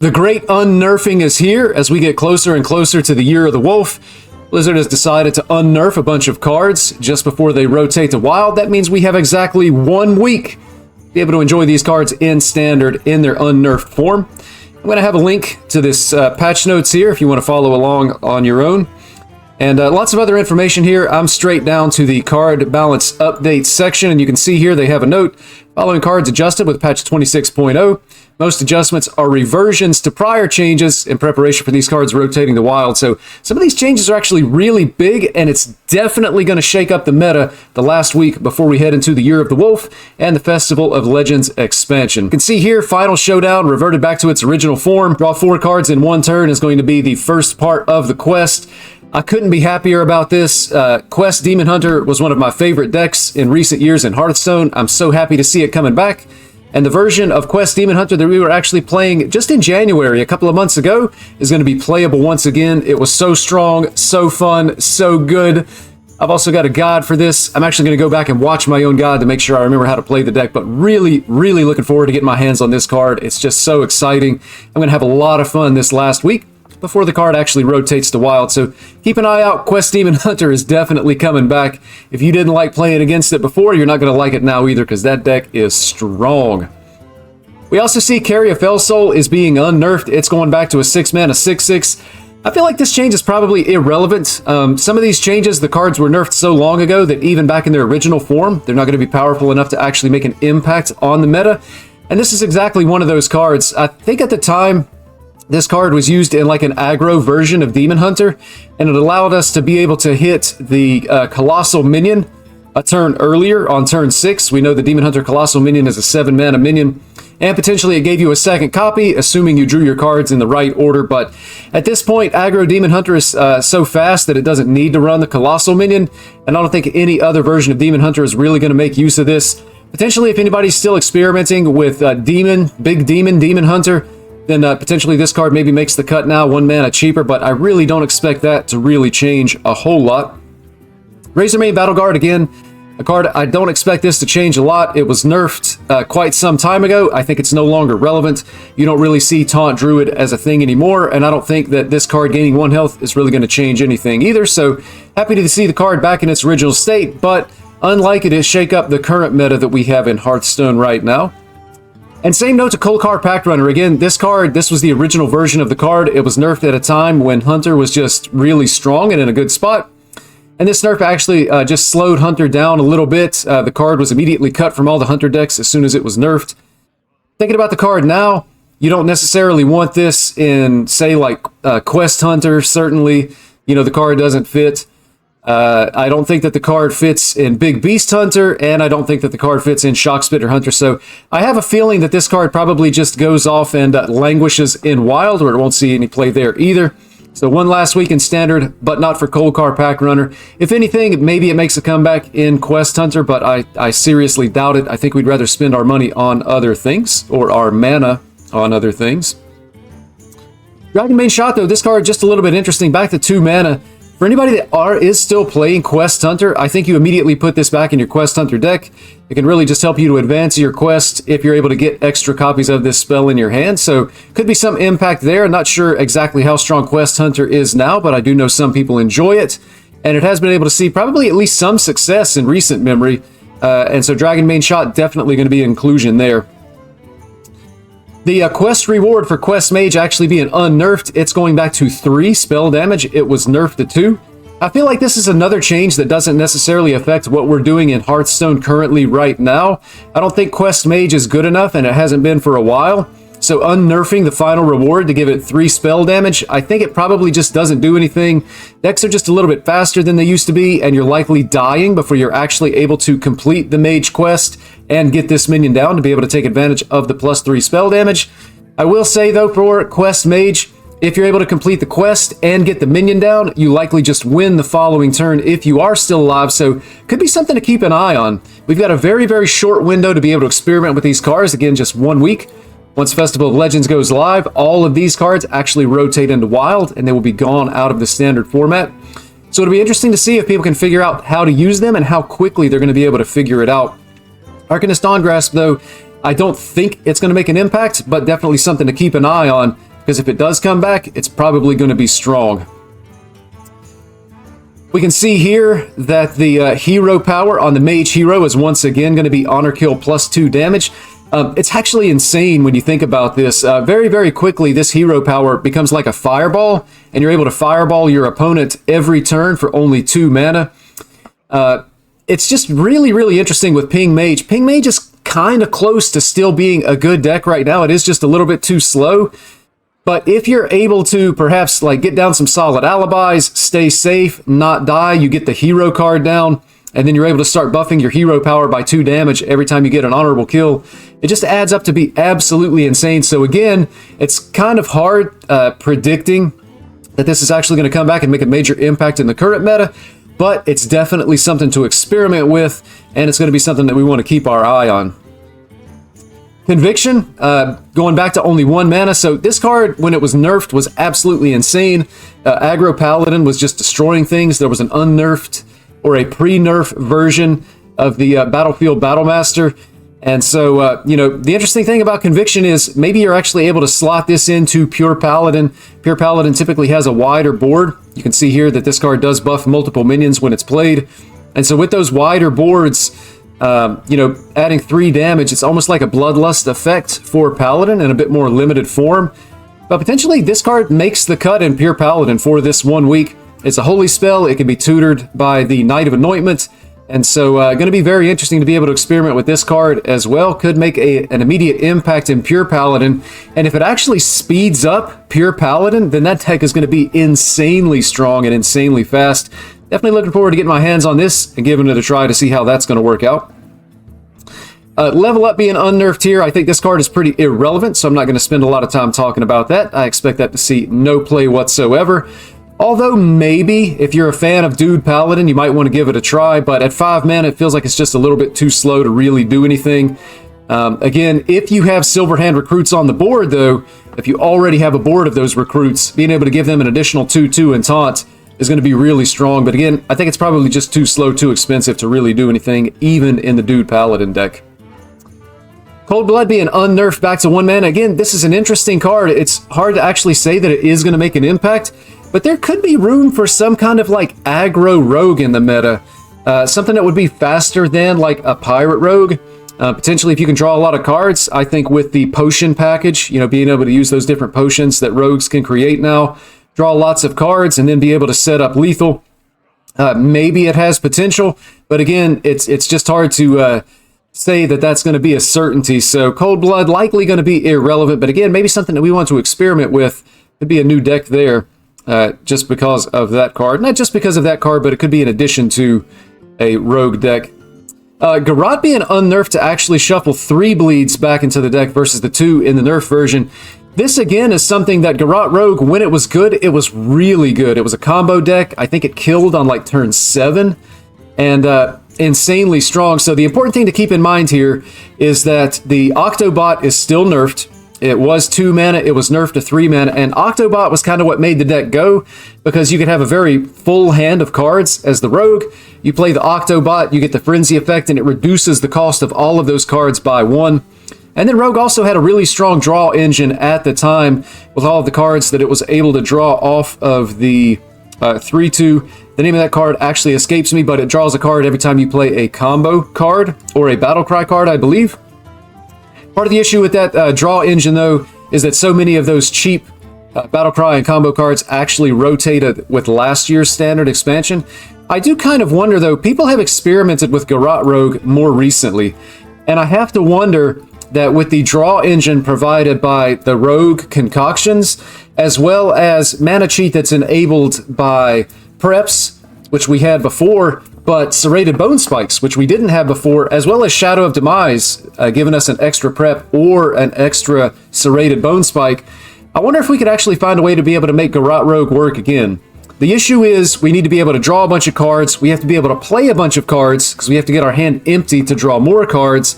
The great un-nerfing is here. As we get closer and closer to the Year of the Wolf, Blizzard has decided to un-nerf a bunch of cards just before they rotate to Wild. That means we have exactly 1 week to be able to enjoy these cards in Standard in their un-nerfed form. I'm going to have a link to this patch notes here if you want to follow along on your own. And lots of other information here. I'm straight down to the card balance update section, and you can see here they have a note. Following cards adjusted with patch 26.0. Most adjustments are reversions to prior changes in preparation for these cards rotating to Wild. So some of these changes are actually really big, and it's definitely going to shake up the meta the last week before we head into the Year of the Wolf and the Festival of Legends expansion. You can see here, Final Showdown reverted back to its original form. Draw 4 cards in 1 turn is going to be the first part of the quest. I couldn't be happier about this. Quest Demon Hunter was one of my favorite decks in recent years in Hearthstone. I'm so happy to see it coming back. And the version of Quest Demon Hunter that we were actually playing just in January, a couple of months ago, is going to be playable once again. It was so strong, so fun, so good. I've also got a guide for this. I'm actually going to go back and watch my own guide to make sure I remember how to play the deck, but really, really looking forward to getting my hands on this card. It's just so exciting. I'm going to have a lot of fun this last week before the card actually rotates to Wild. So keep an eye out. Quest Demon Hunter is definitely coming back. If you didn't like playing against it before, you're not going to like it now either, because that deck is strong. We also see Carry a Fell Soul is being unnerfed. It's going back to a 6-mana 6/6. I feel like this change is probably irrelevant. Some of these changes, the cards were nerfed so long ago that even back in their original form, they're not going to be powerful enough to actually make an impact on the meta. And this is exactly one of those cards. I think at the time, this card was used in like an aggro version of Demon Hunter, and it allowed us to be able to hit the Colossal Minion a turn earlier on turn 6. We know the Demon Hunter Colossal Minion is a 7-mana minion, and potentially it gave you a second copy, assuming you drew your cards in the right order. But at this point, aggro Demon Hunter is so fast that it doesn't need to run the Colossal Minion, and I don't think any other version of Demon Hunter is really going to make use of this. Potentially, if anybody's still experimenting with Big Demon Hunter, then potentially this card maybe makes the cut now, 1 mana cheaper, but I really don't expect that to really change a whole lot. Razormane Battle Guard, again, a card, I don't expect this to change a lot. It was nerfed quite some time ago. I think it's no longer relevant. You don't really see Taunt Druid as a thing anymore, and I don't think that this card gaining 1 health is really going to change anything either, so happy to see the card back in its original state, but unlikely to shake up the current meta that we have in Hearthstone right now. And same note to Kolkar Pact Runner. Again, this card, this was the original version of the card. It was nerfed at a time when Hunter was just really strong and in a good spot. And this nerf actually just slowed Hunter down a little bit. The card was immediately cut from all the Hunter decks as soon as it was nerfed. Thinking about the card now, you don't necessarily want this in, say, like Quest Hunter. Certainly, you know, the card doesn't fit. I don't think that the card fits in Big Beast Hunter, and I don't think that the card fits in Shockspitter Hunter, so I have a feeling that this card probably just goes off and languishes in Wild, where it won't see any play there either. So 1 last week in Standard, but not for Kolkar Pact Runner. If anything, maybe it makes a comeback in Quest Hunter, but I seriously doubt it. I think we'd rather spend our money on other things, or our mana on other things. Dragonbane Shot, though, this card just a little bit interesting, back to 2 mana. For anybody that is still playing Quest Hunter, I think you immediately put this back in your Quest Hunter deck. It can really just help you to advance your quest if you're able to get extra copies of this spell in your hand. So could be some impact there. I'm not sure exactly how strong Quest Hunter is now, but I do know some people enjoy it. And it has been able to see probably at least some success in recent memory. And so Dragonbane Shot definitely going to be an inclusion there. The quest reward for Quest Mage actually being unnerfed, it's going back to 3 spell damage. It was nerfed to 2. I feel like this is another change that doesn't necessarily affect what we're doing in Hearthstone currently right now. I don't think Quest Mage is good enough, and it hasn't been for a while. So unnerfing the final reward to give it 3 spell damage, I think it probably just doesn't do anything. Decks are just a little bit faster than they used to be, and you're likely dying before you're actually able to complete the Mage quest and get this minion down to be able to take advantage of the +3 spell damage. I will say, though, for Quest Mage, if you're able to complete the quest and get the minion down, you likely just win the following turn if you are still alive, so could be something to keep an eye on. We've got a very, very short window to be able to experiment with these cards. Again, just 1 week. Once Festival of Legends goes live, all of these cards actually rotate into Wild, and they will be gone out of the Standard format. So it'll be interesting to see if people can figure out how to use them and how quickly they're going to be able to figure it out. Arcanist Dawngrasp, though, I don't think it's going to make an impact, but definitely something to keep an eye on. because if it does come back, it's probably going to be strong. We can see here that the hero power on the Mage hero is once again going to be honor kill plus 2 damage. It's actually insane when you think about this. Very, very quickly, this hero power becomes like a fireball, and you're able to fireball your opponent every turn for only 2 mana. It's just really, really interesting with Ping Mage. Ping Mage is kind of close to still being a good deck right now. It is just a little bit too slow. But if you're able to perhaps like get down some solid alibis, stay safe, not die, you get the hero card down, and then you're able to start buffing your hero power by 2 damage every time you get an honorable kill. It just adds up to be absolutely insane. So again, it's kind of hard predicting that this is actually going to come back and make a major impact in the current meta, but it's definitely something to experiment with, and it's going to be something that we want to keep our eye on. Conviction, going back to only 1 mana. So this card, when it was nerfed, was absolutely insane. Aggro Paladin was just destroying things. There was an unnerfed or a pre-nerf version of the Battlefield Battlemaster. And so, you know, the interesting thing about Conviction is maybe you're actually able to slot this into Pure Paladin. Pure Paladin typically has a wider board. You can see here that this card does buff multiple minions when it's played. And so with those wider boards, you know, adding 3 damage, it's almost like a Bloodlust effect for Paladin in a bit more limited form. But potentially this card makes the cut in Pure Paladin for this 1 week. It's a holy spell. It can be tutored by the Knight of Anointment. And so going to be very interesting to be able to experiment with this card as well. Could make an immediate impact in Pure Paladin. And if it actually speeds up Pure Paladin, then that deck is going to be insanely strong and insanely fast. Definitely looking forward to getting my hands on this and giving it a try to see how that's going to work out. Level Up being unnerfed here, I think this card is pretty irrelevant, so I'm not going to spend a lot of time talking about that. I expect that to see no play whatsoever. Although maybe if you're a fan of Dude Paladin, you might want to give it a try, but at 5 mana, it feels like it's just a little bit too slow to really do anything. Again, if you have Silverhand recruits on the board, though, if you already have a board of those recruits, being able to give them an additional 2/2 and taunt is going to be really strong. But again, I think it's probably just too slow, too expensive to really do anything, even in the Dude Paladin deck. Cold Blood being unnerfed back to 1 mana. Again, this is an interesting card. It's hard to actually say that it is going to make an impact, but there could be room for some kind of like aggro rogue in the meta. Something that would be faster than like a pirate rogue. Potentially, if you can draw a lot of cards, I think with the potion package, you know, being able to use those different potions that rogues can create now, draw lots of cards, and then be able to set up lethal. Maybe it has potential, but again, it's just hard to say that that's going to be a certainty. So Cold Blood likely going to be irrelevant, but again, maybe something that we want to experiment with. Could be a new deck there, just because of that card. Not just because of that card, but it could be in addition to a rogue deck. Garrote being unnerfed to actually shuffle 3 bleeds back into the deck versus the 2 in the nerf version. This again is something that Garrote Rogue, when it was good, it was really good. It was a combo deck. I think it killed on like turn 7, and insanely strong. So the important thing to keep in mind here is that the Octobot is still nerfed. It was 2 mana, it was nerfed to 3 mana, and Octobot was kind of what made the deck go, because you could have a very full hand of cards as the rogue. You play the Octobot, you get the Frenzy effect, and it reduces the cost of all of those cards by 1. And then Rogue also had a really strong draw engine at the time with all of the cards that it was able to draw off of the 3/2. The name of that card actually escapes me, but it draws a card every time you play a combo card or a Battlecry card, I believe. Part of the issue with that draw engine, though, is that so many of those cheap Battlecry and combo cards actually rotated with last year's standard expansion. I do kind of wonder, though, people have experimented with Garrote Rogue more recently, and I have to wonder that with the draw engine provided by the Rogue concoctions, as well as mana cheat that's enabled by preps, which we had before, but serrated bone spikes, which we didn't have before, as well as Shadow of Demise, giving us an extra prep or an extra serrated bone spike. I wonder if we could actually find a way to be able to make Garrote Rogue work again. The issue is we need to be able to draw a bunch of cards, we have to be able to play a bunch of cards, because we have to get our hand empty to draw more cards,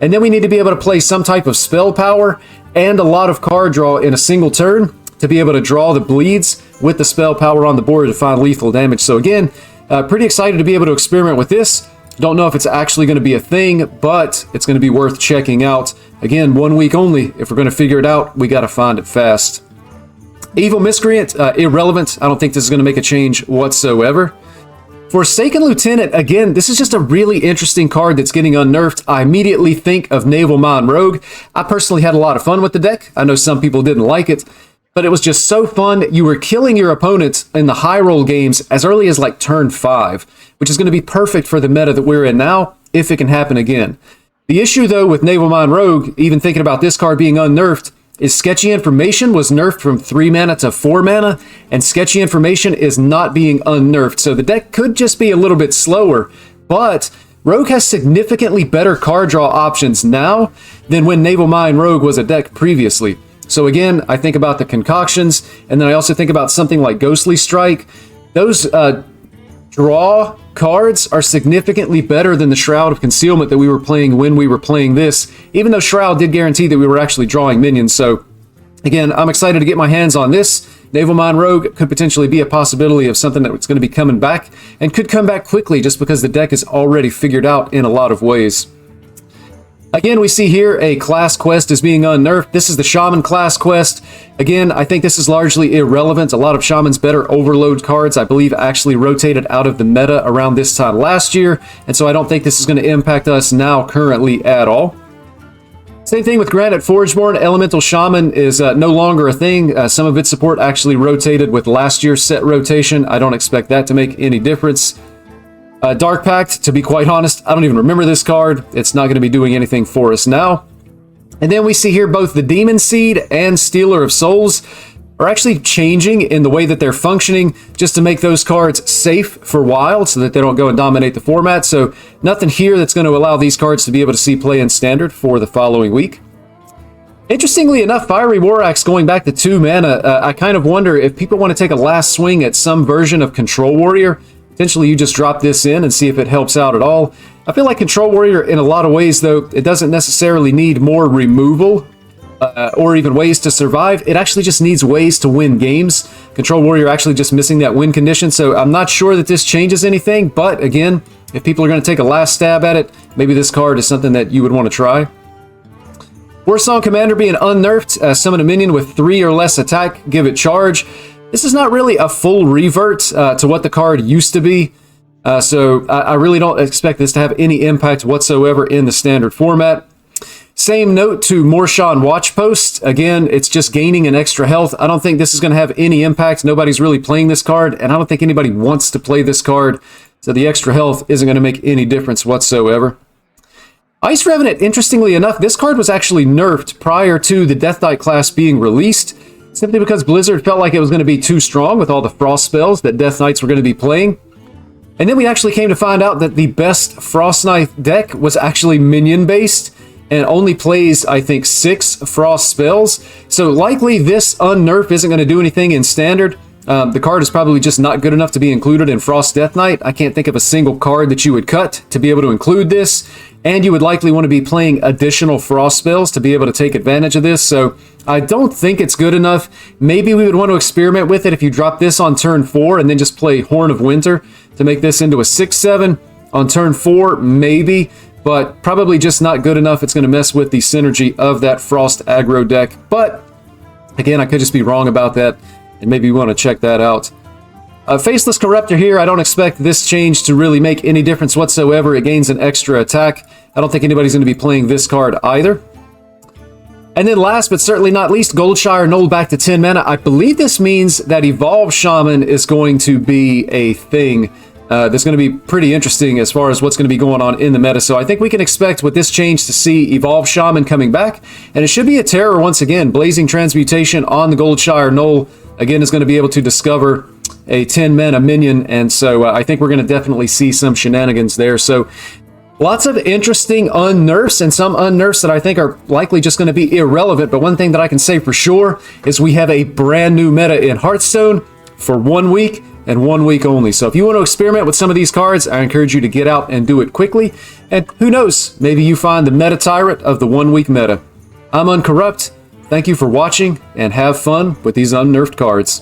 and then we need to be able to play some type of spell power and a lot of card draw in a single turn to be able to draw the bleeds with the spell power on the board to find lethal damage. So again, pretty excited to be able to experiment with this. Don't know if it's actually going to be a thing, but it's going to be worth checking out. Again, 1 week only. If we're going to figure it out, we got to find it fast. Evil Miscreant, irrelevant. I don't think this is going to make a change whatsoever. Forsaken Lieutenant, again, this is just a really interesting card that's getting unnerfed. I immediately think of Naval Mind Rogue. I personally had a lot of fun with the deck. I know some people didn't like it, but it was just so fun. You were killing your opponents in the high roll games as early as like turn 5, which is going to be perfect for the meta that we're in now, if it can happen again. The issue, though, with Naval Mind Rogue, even thinking about this card being unnerfed, is Sketchy Information was nerfed from 3 mana to 4 mana, and Sketchy Information is not being unnerfed, so the deck could just be a little bit slower, but Rogue has significantly better card draw options now than when Naval Mind Rogue was a deck previously. So again, I think about the concoctions, and then I also think about something like Ghostly Strike. Those draw cards are significantly better than the Shroud of Concealment that we were playing when we were playing this, even though Shroud did guarantee that we were actually drawing minions. So again, I'm excited to get my hands on this. Naval Mind Rogue could potentially be a possibility of something that's going to be coming back, and could come back quickly just because the deck is already figured out in a lot of ways. Again, we see here a class quest is being unnerfed. This is the Shaman class quest. Again, I think this is largely irrelevant. A lot of Shaman's better overload cards, I believe, actually rotated out of the meta around this time last year, and so I don't think this is going to impact us now currently at all. Same thing with Granite Forgeborn. Elemental Shaman is no longer a thing. Some of its support actually rotated with last year's set rotation. I don't expect that to make any difference. Dark Pact, to be quite honest, I don't even remember this card. It's not going to be doing anything for us now. And then we see here both the Demon Seed and Stealer of Souls are actually changing in the way that they're functioning, just to make those cards safe for Wild so that they don't go and dominate the format. So nothing here that's going to allow these cards to be able to see play in Standard for the following week. Interestingly enough, Fiery War Axe going back to 2 mana, I kind of wonder if people want to take a last swing at some version of Control Warrior. Potentially you just drop this in and see if it helps out at all. I feel like Control Warrior, in a lot of ways, though, it doesn't necessarily need more removal or even ways to survive. It actually just needs ways to win games. Control Warrior actually just missing that win condition, so I'm not sure that this changes anything, but again, if people are going to take a last stab at it, maybe this card is something that you would want to try. Warsong Commander being unnerfed, summon a minion with 3 or less attack, give it charge. This is not really a full revert to what the card used to be, so I really don't expect this to have any impact whatsoever in the Standard format. Same note to Morshan Watchpost. Again, it's just gaining an extra health. I don't think this is going to have any impact. Nobody's really playing this card, and I don't think anybody wants to play this card, so the extra health isn't going to make any difference whatsoever. Ice Revenant, interestingly enough, this card was actually nerfed prior to the Death Knight class being released, simply because Blizzard felt like it was going to be too strong with all the Frost spells that Death Knights were going to be playing. And then we actually came to find out that the best Frost Knight deck was actually minion-based, and only plays, I think, 6 Frost spells. So likely this unnerf isn't going to do anything in Standard. The card is probably just not good enough to be included in Frost Death Knight. I can't think of a single card that you would cut to be able to include this, and you would likely want to be playing additional Frost spells to be able to take advantage of this, so I don't think it's good enough. Maybe we would want to experiment with it if you drop this on turn 4 and then just play Horn of Winter to make this into a 6/7. On turn 4, maybe, but probably just not good enough. It's going to mess with the synergy of that Frost aggro deck, but again, I could just be wrong about that, and maybe we want to check that out. Faceless Corruptor here, I don't expect this change to really make any difference whatsoever. It gains an extra attack. I don't think anybody's going to be playing this card either. And then last but certainly not least, Goldshire Knoll back to 10 mana. I believe this means that Evolve Shaman is going to be a thing that's going to be pretty interesting as far as what's going to be going on in the meta. So I think we can expect with this change to see Evolve Shaman coming back. And it should be a terror once again. Blazing Transmutation on the Goldshire Knoll, again, is going to be able to discover a 10 mana minion, and so I think we're going to definitely see some shenanigans there. So lots of interesting unnerfs, and some unnerfs that I think are likely just going to be irrelevant, but one thing that I can say for sure is we have a brand new meta in Hearthstone for 1 week and 1 week only. So if you want to experiment with some of these cards, I encourage you to get out and do it quickly, and who knows, maybe you find the meta tyrant of the 1 week meta. I'm Uncorrupt. Thank you for watching, and have fun with these unnerfed cards.